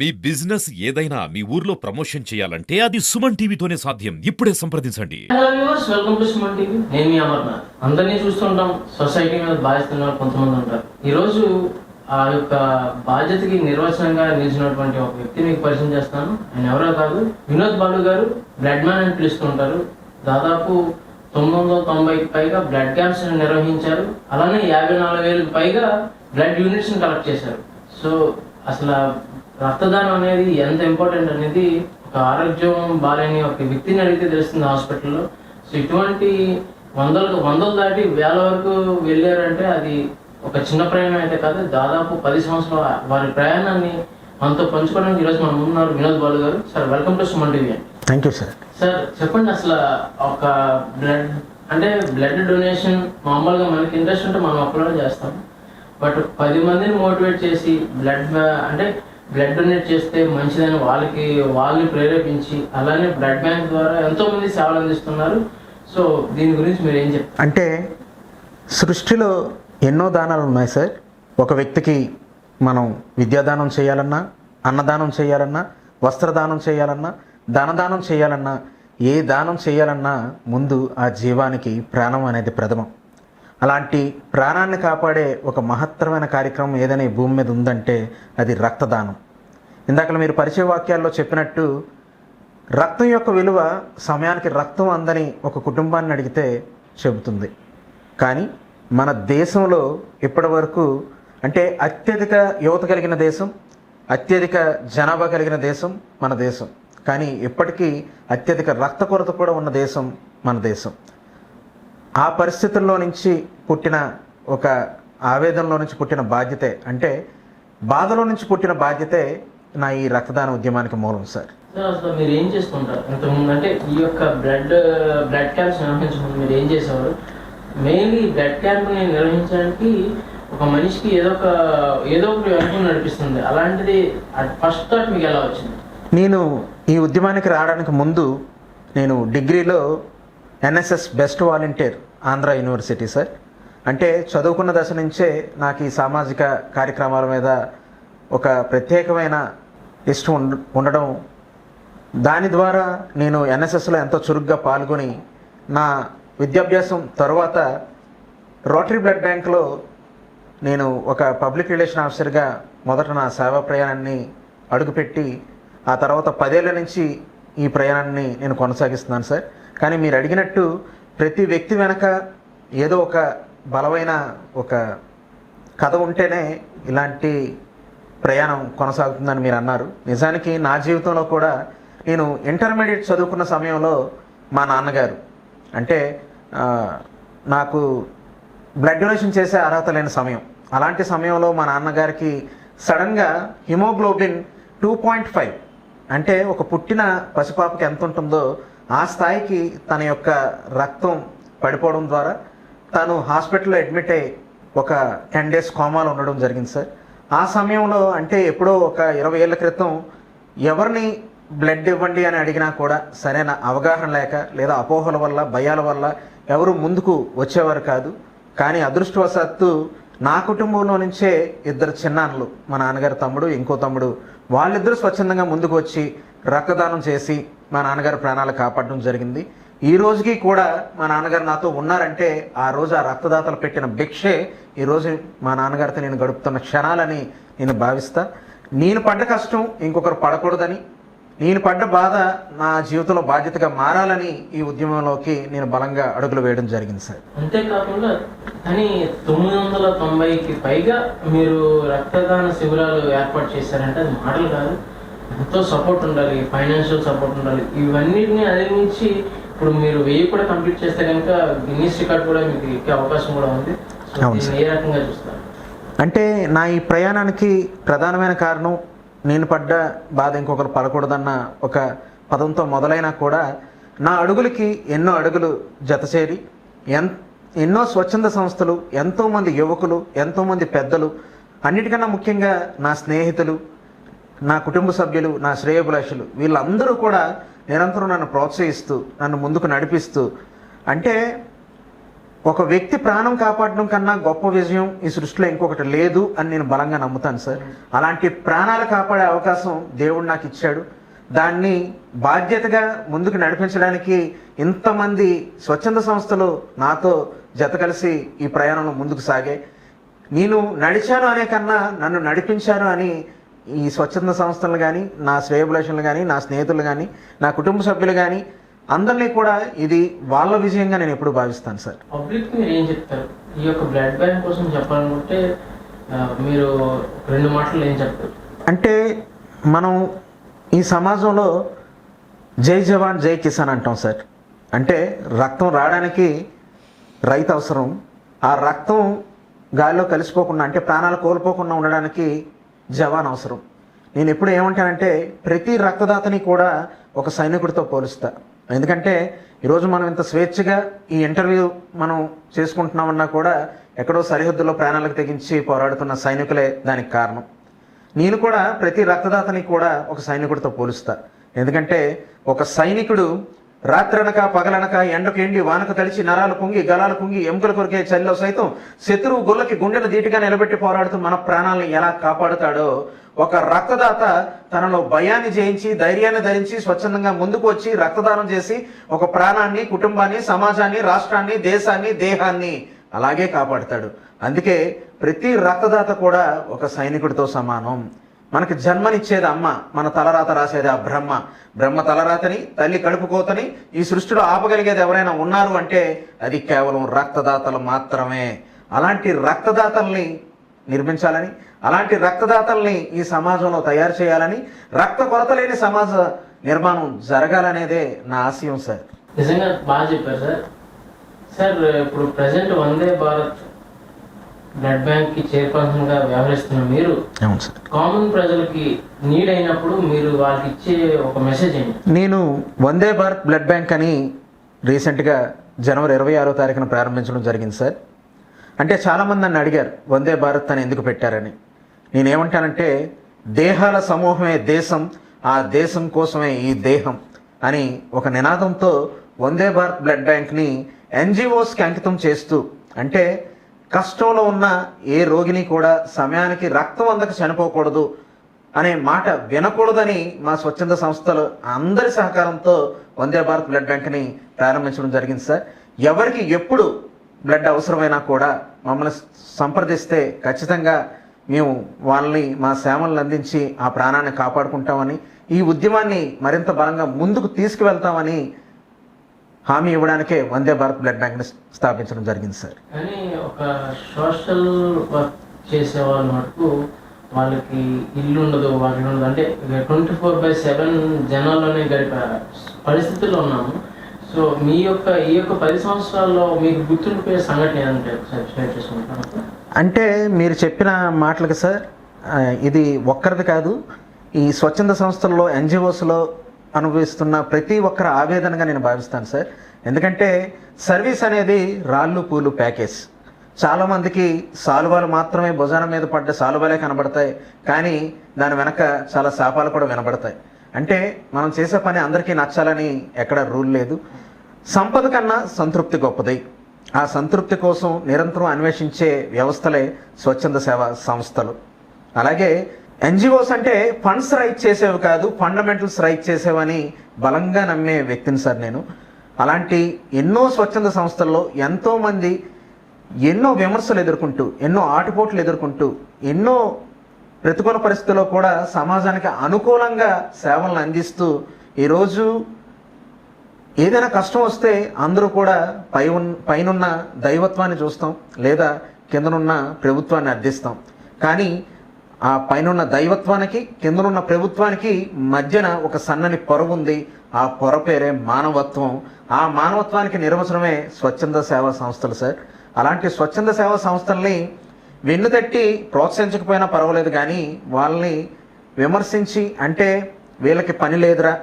మీ business ఏదైనా మీ ఊర్లో promotion చేయాలంటే అది సుమన్ టీవీతోనే సాధ్యం. ఇప్పుడే సంప్రదించండి. Hello viewers, welcome to Suman TV. నేను మీ అమర్నాథ్. అందరినీ చూస్తుంటాం, సొసైటీ మీద బాధిస్తున్న కొంతమంది ఉంటారు. ఈరోజు ఆ యొక్క బాధ్యతకి నిర్వచనంగా నిలిచినటువంటి ఒక వ్యక్తి మీకు పరిచయం చేస్తాను. ఆయన ఎవరో కాదు, వినోద్ బాలు గారు. బ్లడ్ మ్యాన్ అని పిలుస్తుంటారు. దాదాపు 990కి పైగా బ్లడ్ క్యాంప్స్ నిర్వహించారు. అలానే 54,000కి పైగా బ్లడ్ యూనిట్స్ కలెక్ట్ చేశారు. సో అసలు రక్తదానం అనేది ఎంత ఇంపార్టెంట్ అనేది ఒక ఆరోగ్యం బాలేని ఒక వ్యక్తిని అడిగితే తెలుస్తుంది హాస్పిటల్లో. సో ఇటువంటి వందలు దాటి వేల వరకు వెళ్ళారంటే అది ఒక చిన్న ప్రయాణం అయితే కాదు, దాదాపు 10 సంవత్సరాల వారి ప్రయాణాన్ని మనతో పంచుకోవడానికి ఈరోజు మనం ఉన్నారు వినోద్ బాలు గారు. Sir, welcome to Suman TV. Thank you sir. Sir చెప్పండి, అసలు ఒక బ్లడ్ డొనేషన్ మామూలుగా మనకి ఇంట్రెస్ట్ ఉంటే మనం అప్లోడ్ చేస్తాం. బట్ 10 మందిని మోటివేట్ చేసి బ్లడ్ డొనేట్ చేస్తే మంచిదని వాళ్ళని ప్రేరేపించి అలానే బ్లడ్ బ్యాంక్ ద్వారా ఎంతో మంది సేవలు అందిస్తున్నారు. సో దీని గురించి మీరు ఏం చెప్తారు? అంటే సృష్టిలో ఎన్నో దానాలు ఉన్నాయి సార్. ఒక వ్యక్తికి మనం విద్యాదానం చేయాలన్నా, అన్నదానం చేయాలన్నా, వస్త్రదానం చేయాలన్నా, ధనదానం చేయాలన్నా, ఏ దానం చేయాలన్నా ముందు ఆ జీవానికి ప్రాణం అనేది ప్రథమం. అలాంటి ప్రాణాన్ని కాపాడే ఒక మహత్తరమైన కార్యక్రమం ఏదైనా ఈ భూమి మీద ఉందంటే అది రక్తదానం. ఇందాక మీరు పరిచయ వాక్యాల్లో చెప్పినట్టు రక్తం యొక్క విలువ సమయానికి రక్తం అందని ఒక కుటుంబాన్ని అడిగితే చెబుతుంది. కానీ మన దేశంలో ఇప్పటి వరకు అంటే అత్యధిక యువత కలిగిన దేశం, అత్యధిక జనాభా కలిగిన దేశం మన దేశం. కానీ ఇప్పటికీ అత్యధిక రక్త కొరత కూడా ఉన్న దేశం మన దేశం. ఆ పరిస్థితుల్లో నుంచి పుట్టిన ఒక ఆవేదనలో నుంచి పుట్టిన బాధ్యతే, అంటే బాధలో నుంచి పుట్టిన బాధ్యతే నా ఈ రక్తదాన ఉద్యమానికి మూలం సార్. అసలు మీరు ఏం చేస్తుంటారు ఇంతకుముందు? అంటే ఈ యొక్క బ్లడ్ క్యాంప్స్ నిర్వహించకుండా మీరు ఏం చేసేవారు? మెయిన్లీ బ్లడ్ క్యాంప్ని నిర్వహించడానికి ఒక మనిషికి ఏదో ఒకటి అనుకుని నడిపిస్తుంది. అలాంటిది ఫస్ట్ థాట్ మీకు ఎలా వచ్చింది? నేను ఈ ఉద్యమానికి రావడానికి ముందు నేను డిగ్రీలో NSS best volunteer Andhra university sir. అంటే చదువుకున్న దశ నుంచే నాకు ఈ సామాజిక కార్యక్రమాల మీద ఒక ప్రత్యేకమైన ఇష్టం ఉండడం, దాని ద్వారా నేను ఎన్ఎస్ఎస్లో ఎంతో చురుగ్గా పాల్గొని నా విద్యాభ్యాసం తర్వాత రోటరీ బ్లడ్ బ్యాంక్లో నేను ఒక పబ్లిక్ రిలేషన్ ఆఫీసర్గా మొదట నా సేవా ప్రయాణాన్ని అడుగుపెట్టి ఆ తర్వాత 10 ఏళ్ల నుంచి ఈ ప్రయాణాన్ని నేను కొనసాగిస్తున్నాను సార్. కానీ మీరు అడిగినట్టు ప్రతి వ్యక్తి వెనక ఏదో ఒక బలమైన ఒక కథ ఉంటేనే ఇలాంటి ప్రయాణం కొనసాగుతుందని మీరు అన్నారు. నిజానికి నా జీవితంలో కూడా నేను ఇంటర్మీడియట్ చదువుకున్న సమయంలో మా నాన్నగారు అంటే నాకు బ్లడ్ డొనేషన్ చేసే అర్హత లేని సమయం. అలాంటి సమయంలో మా నాన్నగారికి సడన్గా హిమోగ్లోబిన్ 2.5 అంటే ఒక పుట్టిన పసిపాపకి ఎంత ఉంటుందో ఆ స్థాయికి తన యొక్క రక్తం పడిపోవడం ద్వారా తను హాస్పిటల్లో అడ్మిట్ అయ్యి ఒక 10 డేస్ కోమాలో ఉండడం జరిగింది సార్. ఆ సమయంలో అంటే ఎప్పుడో ఒక 20 ఏళ్ల క్రితం ఎవరిని బ్లడ్ ఇవ్వండి అని అడిగినా కూడా సరైన అవగాహన లేక లేదా అపోహల వల్ల భయాల వల్ల ఎవరు ముందుకు వచ్చేవారు కాదు. కానీ అదృష్టవశాత్తు నా కుటుంబంలో నుంచే 2 చిన్నాన్నలు, మా నాన్నగారి తమ్ముడు, ఇంకో తమ్ముడు, వాళ్ళిద్దరూ స్వచ్ఛందంగా ముందుకు వచ్చి రక్తదానం చేసి మా నాన్నగారి ప్రాణాలు కాపాడడం జరిగింది. ఈ రోజుకి కూడా మా నాన్నగారు నాతో ఉన్నారంటే ఆ రోజు ఆ రక్తదాతలు పెట్టిన భిక్షే ఈరోజు మా నాన్నగారితో నేను గడుపుతున్న క్షణాలని నేను భావిస్తా. నేను పడ్డ కష్టం ఇంకొకరు పడకూడదని, నేను పడ్డ బాధ నా జీవితంలో బాధ్యతగా మారాలని ఈ ఉద్యమంలోకి నేను బలంగా అడుగులు వేయడం జరిగింది సార్. అంతేకాకుండా కానీ 990కి పైగా మీరు రక్తదాన శిబిరాలు ఏర్పాటు చేశారంటే అది మాటలు కాదు, ఎంతో సపోర్ట్ ఉండాలి, ఫైనాన్షియల్ సపోర్ట్ ఉండాలి. ఇవన్నిటిని అధిగమించి ఇప్పుడు మీరు 1000 కూడా కంప్లీట్ చేస్తే కనుక గిన్నీస్ రికార్డ్ కూడా మీకు ఎక్కే అవకాశం కూడా ఉంది. ఏ రకంగా చూస్తారు? అంటే నా ఈ ప్రయాణానికి ప్రధానమైన కారణం నేను పడ్డ బాధ ఇంకొకరు పడకూడదన్న ఒక పదంతో మొదలైనా కూడా నా అడుగులకి ఎన్నో అడుగులు జతచేరి ఎన్నో స్వచ్ఛంద సంస్థలు, ఎంతోమంది యువకులు, ఎంతోమంది పెద్దలు, అన్నిటికన్నా ముఖ్యంగా నా స్నేహితులు, నా కుటుంబ సభ్యులు, నా శ్రేయోభిలాషులు, వీళ్ళందరూ కూడా నిరంతరం నన్ను ప్రోత్సహిస్తూ నన్ను ముందుకు నడిపిస్తూ, అంటే ఒక వ్యక్తి ప్రాణం కాపాడడం కన్నా గొప్ప విజయం ఈ సృష్టిలో ఇంకొకటి లేదు అని నేను బలంగా నమ్ముతాను సార్. అలాంటి ప్రాణాలు కాపాడే అవకాశం దేవుడు నాకు ఇచ్చాడు. దాన్ని బాధ్యతగా ముందుకు నడిపించడానికి ఇంతమంది స్వచ్ఛంద సంస్థలు నాతో జత కలిసి ఈ ప్రయాణంలో ముందుకు సాగాయి. నేను నడిచాను అనే కన్నా నన్ను నడిపించాను అని ఈ స్వచ్ఛంద సంస్థలు కానీ, నా శ్రేయోభిలాషులు కానీ, నా స్నేహితులు కానీ, నా కుటుంబ సభ్యులు కానీ అందరినీ కూడా ఇది వాళ్ళ విజయంగా నేను ఎప్పుడు భావిస్తాను సార్. పబ్లిక్ మీరు ఏం చెప్తారు? ఈ యొక్క బ్లడ్ బ్యాంక్ కోసం చెప్పాలనుకుంటే మీరు 2 మాటలు ఏం చెప్తారు? అంటే మనం ఈ సమాజంలో జై జవాన్ జై కిసాన్ అంటాం సార్. అంటే రక్తం రావడానికి రైతు అవసరం. ఆ రక్తం గాలిలో కలిసిపోకుండా, అంటే ప్రాణాలు కోల్పోకుండా ఉండడానికి జవాన్ అవసరం. నేను ఎప్పుడు ఏమంటానంటే ప్రతి రక్తదాతని కూడా ఒక సైనికుడితో పోలుస్తా. ఎందుకంటే ఈరోజు మనం ఇంత స్వేచ్ఛగా ఈ ఇంటర్వ్యూ మనం చేసుకుంటున్నామన్నా కూడా ఎక్కడో సరిహద్దులో ప్రాణాలకు తెగించి పోరాడుతున్న సైనికులే దానికి కారణం. నేను కూడా ప్రతి రక్తదాతని కూడా ఒక సైనికుడితో పోలుస్తా. ఎందుకంటే ఒక సైనికుడు రాత్రనక పగలనక ఎండకు ఎండి వానకు తడిచి నరాలు పొంగి గలాలు పొంగి ఎముకలు కొరికే చలిలో సైతం శత్రువు గుళ్ళకి గుండెను ధీటుగా నిలబెట్టి పోరాడుతూ మన ప్రాణాలను ఎలా కాపాడుతాడో ఒక రక్తదాత తనలో భయాన్ని జయించి ధైర్యాన్ని ధరించి స్వచ్ఛందంగా ముందుకు వచ్చి రక్తదానం చేసి ఒక ప్రాణాన్ని, కుటుంబాన్ని, సమాజాన్ని, రాష్ట్రాన్ని, దేశాన్ని, దేహాన్ని అలాగే కాపాడుతాడు. అందుకే ప్రతి రక్తదాత కూడా ఒక సైనికుడితో సమానం. మనకి జన్మనిచ్చేది అమ్మ, మన తలరాత రాసేది ఆ బ్రహ్మ. బ్రహ్మ తలరాతని, తల్లి కడుపు కోతని ఈ సృష్టిలో ఆపగలిగేది ఎవరైనా ఉన్నారు అంటే అది కేవలం రక్తదాతలు మాత్రమే. అలాంటి రక్తదాతల్ని నిర్మించాలని, అలాంటి రక్తదాతల్ని ఈ సమాజంలో తయారు చేయాలని, రక్త కొరత లేని సమాజ నిర్మాణం జరగాలనేదే నా ఆశయం సార్. నిజంగా బాగా చెప్పారు సార్. సార్ ఇప్పుడు present Vande Bharat blood bank కి చైర్పర్సన్ గా వ్యవహరిస్తున్న మీరు కామన్ ప్రజలకి నీడ్ అయినప్పుడు మీరు వాళ్ళకి ఇచ్చే ఒక మెసేజ్ ఏంటి? నేను వందే భారత్ బ్లడ్ బ్యాంక్ అని రీసెంట్గా జనవరి 26వ తారీఖున ప్రారంభించడం జరిగింది సార్. అంటే చాలామంది నన్ను అడిగారు వందే భారత్ అని ఎందుకు పెట్టారని. నేనేమంటానంటే దేహాల సమూహమే దేశం, ఆ దేశం కోసమే ఈ దేహం అని ఒక నినాదంతో వందే భారత్ బ్లడ్ బ్యాంక్ని ఎన్జిఓస్కి అంకితం చేస్తూ, అంటే కష్టంలో ఉన్న ఏ రోగిని కూడా సమయానికి రక్తం అందక చనిపోకూడదు అనే మాట వినకూడదని మా స్వచ్ఛంద సంస్థలు అందరి సహకారంతో వందే భారత్ బ్లడ్ బ్యాంక్ని ప్రారంభించడం జరిగింది సార్. ఎవరికి ఎప్పుడు బ్లడ్ అవసరమైనా కూడా మమ్మల్ని సంప్రదిస్తే ఖచ్చితంగా మేము వాళ్ళని మా సేవలను అందించి ఆ ప్రాణాన్ని కాపాడుకుంటామని, ఈ ఉద్యమాన్ని మరింత బలంగా ముందుకు తీసుకువెళ్తామని హామీ ఇవ్వడానికే వందే భారత్ బ్లడ్ బ్యాంక్ని స్థాపించడం జరిగింది సార్. కానీ ఒక సోషల్ వర్క్ చేసే వాళ్ళు మటుకు వాళ్ళకి ఇల్లు ఉండదు, వాటి ఉండదు, అంటే 24/7 జనాల్లోనే గడిపే పరిస్థితుల్లో ఉన్నాము. సో ఈ యొక్క 10 సంవత్సరాల్లో మీకు గుర్తుండిపోయే సంఘటన ఏదంటే ఒకసారి షేర్ చేసుకుంటాను. అంటే మీరు చెప్పిన మాటలకు సార్, ఇది ఒక్కరిది కాదు, ఈ స్వచ్ఛంద సంస్థల్లో ఎన్జిఓస్లో అనుభవిస్తున్న ప్రతి ఒక్కరి ఆవేదనగా నేను భావిస్తాను సార్. ఎందుకంటే సర్వీస్ అనేది రాళ్ళు పూలు ప్యాకేజ్. చాలామందికి సాలువాలు మాత్రమే భుజాన మీద పడ్డ సాలువాలే కనబడతాయి, కానీ దాని వెనక చాలా శాపాలు కూడా వినబడతాయి. అంటే మనం చేసే పని అందరికీ నచ్చాలని ఎక్కడ రూల్ లేదు. సంపద కన్నా సంతృప్తి గొప్పది. ఆ సంతృప్తి కోసం నిరంతరం అన్వేషించే వ్యవస్థలే స్వచ్ఛంద సేవా సంస్థలు. అలాగే ఎన్జిఓస్ అంటే ఫండ్స్ రైట్ చేసేవి కాదు, ఫండమెంటల్స్ రైట్ చేసేవని బలంగా నమ్మే వ్యక్తిని సార్ నేను. అలాంటి ఎన్నో స్వచ్ఛంద సంస్థల్లో ఎంతోమంది ఎన్నో విమర్శలు ఎదుర్కొంటూ, ఎన్నో ఆటుపోట్లు ఎదుర్కొంటూ, ఎన్నో ప్రతికూల పరిస్థితుల్లో కూడా సమాజానికి అనుకూలంగా సేవలను అందిస్తూ ఈరోజు ఏదైనా కష్టం వస్తే అందరూ కూడా పైనున్న దైవత్వాన్ని చూస్తాం, లేదా కిందనున్న ప్రభుత్వాన్ని అర్థిస్తాం. కానీ ఆ పైనున్న దైవత్వానికి, కిందనున్న ప్రభుత్వానికి మధ్యన ఒక సన్నని పొర ఉంది. ఆ పొర పేరే మానవత్వం. ఆ మానవత్వానికి నిర్వచనమే స్వచ్ఛంద సేవా సంస్థలు సార్. అలాంటి స్వచ్ఛంద సేవా సంస్థల్ని వెన్నుతట్టి ప్రోత్సహించకపోయినా పర్వాలేదు, కానీ వాళ్ళని విమర్శించి, అంటే వీళ్ళకి పని లేదురా,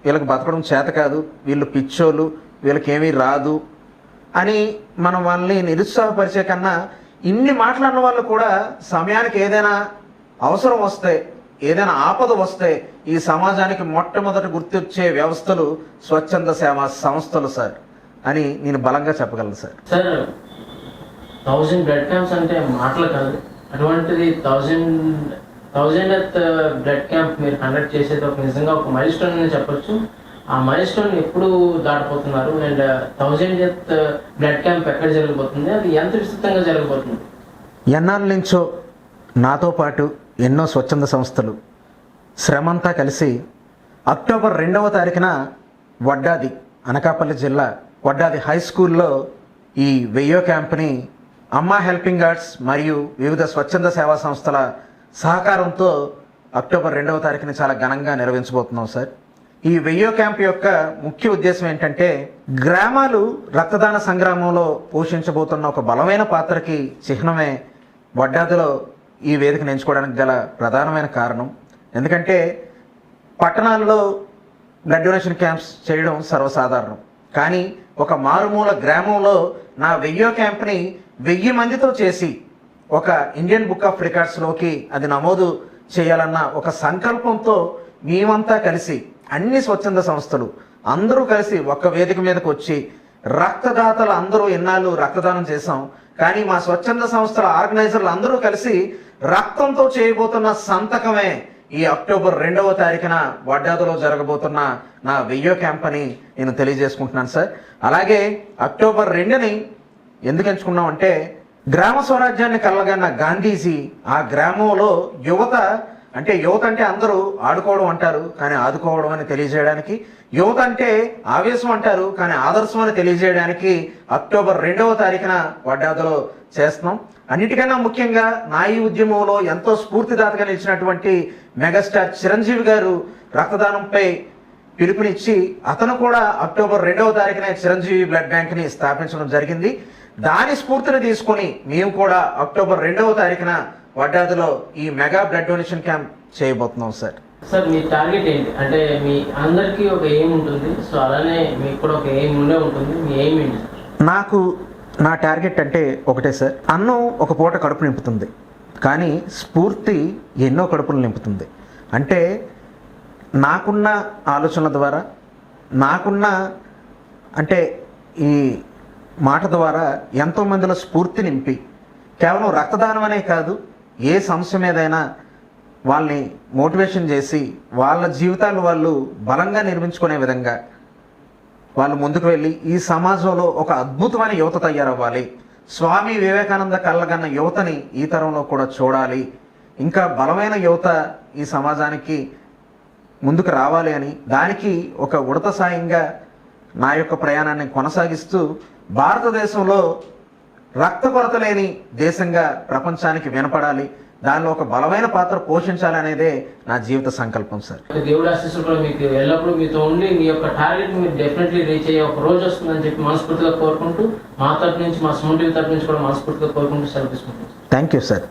వీళ్ళకి బతకడం చేత కాదు, వీళ్ళు పిచ్చోళ్ళు, వీళ్ళకేమీ రాదు అని మనం వాళ్ళని నిరుత్సాహపరిచే కన్నా, ఇన్ని మాట్లాడిన వాళ్ళు కూడా సమయానికి ఏదైనా అవసరం వస్తే, ఏదైనా ఆపద వస్తే ఈ సమాజానికి మొట్టమొదటి గుర్తొచ్చే వ్యవస్థలు స్వచ్ఛంద సేవా సంస్థలు సార్. అని నేను బలంగా చెప్పగలను సార్. సార్ 1000 బ్లడ్ క్యాంప్స్ అంటే మాటలు కాదు. అటువంటిది 1000th బ్లడ్ క్యాంప్ మీరు కండక్ట్ చేసేది ఒక నిజంగా ఒక మైల్ స్టోన్ అని చెప్పొచ్చు. ఆ మైల్ స్టోన్ ఎప్పుడు దాటిపోతున్నారు అండ్ 1000th బ్లడ్ క్యాంప్ ఎక్కడ జరగబోతుంది, అది ఎంత విస్తృతంగా జరగబోతుంది? ఎన్నాళ్ళ నుంచో నాతో పాటు ఎన్నో స్వచ్ఛంద సంస్థలు శ్రమంతా కలిసి అక్టోబర్ 2వ తారీఖున వడ్డాది, అనకాపల్లి జిల్లా వడ్డాది హై స్కూల్లో ఈ వెయ్యో క్యాంప్ని అమ్మా హెల్పింగ్ ఆర్ట్స్ మరియు వివిధ స్వచ్ఛంద సేవా సంస్థల సహకారంతో అక్టోబర్ 2వ తారీఖున చాలా ఘనంగా నిర్వహించబోతున్నాం సార్. ఈ వెయ్యో క్యాంప్ యొక్క ముఖ్య ఉద్దేశం ఏంటంటే గ్రామాలు రక్తదాన సంగ్రామంలో పోషించబోతున్న ఒక బలమైన పాత్రకి చిహ్నమే వడ్డాదిలో ఈ వేదికను ఎంచుకోవడానికి గల ప్రధానమైన కారణం. ఎందుకంటే పట్టణాల్లో బ్లడ్ డొనేషన్ క్యాంప్స్ చేయడం సర్వసాధారణం, కానీ ఒక మారుమూల గ్రామంలో నా వెయ్యో క్యాంప్ని 1000 మందితో చేసి ఒక ఇండియన్ బుక్ ఆఫ్ రికార్డ్స్లోకి అది నమోదు చేయాలన్న ఒక సంకల్పంతో మేమంతా కలిసి అన్ని స్వచ్ఛంద సంస్థలు అందరూ కలిసి ఒక్క వేదిక మీదకి వచ్చి రక్తదాతలు అందరూ ఎన్నాళ్ళు రక్తదానం చేశాం, కానీ మా స్వచ్ఛంద సంస్థల ఆర్గనైజర్లు అందరూ కలిసి రక్తంతో చేయబోతున్న సంతకమే ఈ అక్టోబర్ 2వ తారీఖున వడ్డాదిలో జరగబోతున్న నా వెయ్యో క్యాంప్ అని నేను తెలియజేసుకుంటున్నాను సార్. అలాగే అక్టోబర్ 2ని ఎందుకు ఎంచుకున్నాం అంటే గ్రామ స్వరాజ్యాన్ని కలగన్న గాంధీజీ ఆ గ్రామంలో యువత అంటే అందరూ ఆడుకోవడం అంటారు కానీ ఆదుకోవడం అని తెలియజేయడానికి, యువత అంటే ఆవేశం అంటారు కానీ ఆదర్శం అని తెలియజేయడానికి అక్టోబర్ 2వ తారీఖున వడ్డాదిలో చేస్తున్నాం. అన్నిటికన్నా ముఖ్యంగా నా ఈ ఉద్యమంలో ఎంతో స్ఫూర్తిదాతగా నిలిచినటువంటి మెగాస్టార్ చిరంజీవి గారు రక్తదానంపై పిలుపునిచ్చి అతను కూడా అక్టోబర్ 2వ తారీఖున చిరంజీవి బ్లడ్ బ్యాంక్ని స్థాపించడం జరిగింది. దాని స్ఫూర్తిని తీసుకొని మేము కూడా అక్టోబర్ 2వ తారీఖున వడ్డాదిలో ఈ మెగా బ్లడ్ డొనేషన్ క్యాంప్ చేయబోతున్నాం సార్. సార్ మీ టార్గెట్ ఏంటి? అంటే మీ అందరికీ ఒక ఎయిమ్ ఉంటుంది, సో అలానే మీకు కూడా ఒక ఎయిమ్ ఉండే ఉంటుంది. మీ ఎయిమ్ ఏంటి? నా టార్గెట్ అంటే ఒకటే సార్. అన్నం ఒక పూట కడుపు నింపుతుంది, కానీ స్ఫూర్తి ఎన్నో కడుపులు నింపుతుంది. అంటే నాకున్న ఆలోచనల ద్వారా, నాకున్న అంటే ఈ మాట ద్వారా ఎంతోమందిలో స్ఫూర్తి నింపి కేవలం రక్తదానం అనే కాదు, ఏ సమస్య మీదైనా వాళ్ళని మోటివేషన్ చేసి వాళ్ళ జీవితాలు వాళ్ళు బలంగా నిర్మించుకునే విధంగా వాళ్ళు ముందుకు వెళ్ళి ఈ సమాజంలో ఒక అద్భుతమైన యువత తయారవ్వాలి. స్వామి వివేకానంద కళ్ళగన్న యువతని ఈ తరంలో కూడా చూడాలి, ఇంకా బలమైన యువత ఈ సమాజానికి ముందుకు రావాలి అని దానికి ఒక ఉడత సాయంగా నా యొక్క ప్రయాణాన్ని కొనసాగిస్తూ భారతదేశంలో రక్త కొరత లేని దేశంగా ప్రపంచానికి వినపడాలి, దానిలో ఒక బలమైన పాత్ర పోషించాలి అనేదే నా జీవిత సంకల్పం సార్. దేవుడి ఆశీస్సులు కూడా మీకు ఎల్లప్పుడూ మీతో ఉండి మీ యొక్క టార్గెట్ మీరు డెఫినెట్లీ రీచ్ అయ్యే ఒక రోజు వస్తుందని చెప్పి మనస్ఫూర్తిగా కోరుకుంటూ మా తరపు నుంచి, మా సుమన్ టీవీ తరపు నుంచి కూడా మనస్ఫూర్తిగా కోరుకుంటూ సెలవు తీసుకుంటాం. Thank you sir.